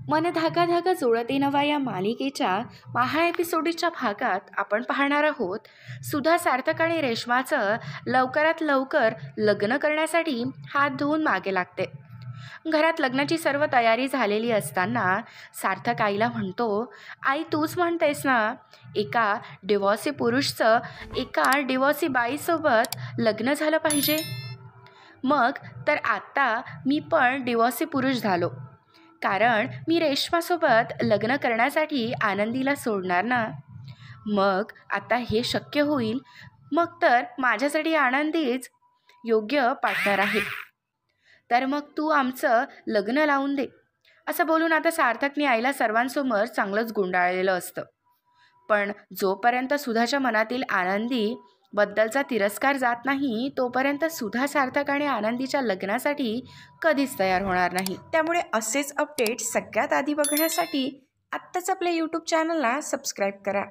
मन धागा धागा जोडते नवा या मालिकेच्या महा एपिसोडच्या भागात आपण पाहणार आहोत सुधा, सार्थक आणि रेश्माचं लवकरात लवकर लग्न करण्यासाठी हात धुवून मागे लागते. घरात लग्नाची सर्व तयारी झालेली असताना सार्थक आईला म्हणतो, आई तूच म्हणतेस ना एका डिवॉर्सी पुरुषचं एका डिवॉर्सी बाईसोबत लग्न झालं पाहिजे. मग तर आता मी पण डिवॉर्सी पुरुष झालो, कारण मी रेश्मासोबत लग्न करण्यासाठी आनंदीला सोडणार ना. मग आता हे शक्य होईल, मग तर माझ्यासाठी आनंदीच योग्य पार्टनर आहे. तर मग तू आमचं लग्न लावून दे. असं बोलून आता सार्थकने आईला सर्वांसमोर चांगलंच गुंडाळलेलं असतं. पण जोपर्यंत सुधाच्या मनातील आनंदी बद्दलचा तिरस्कार जात नाही तोपर्यंत सुधा सार्थक आणि आनंदीच्या लग्नासाठी कधीच तयार होणार नाही. त्यामुळे असेच अपडेट्स सगळ्यात आधी बघण्यासाठी आत्ताच आपल्या यूट्यूब चॅनलला सबस्क्राईब करा.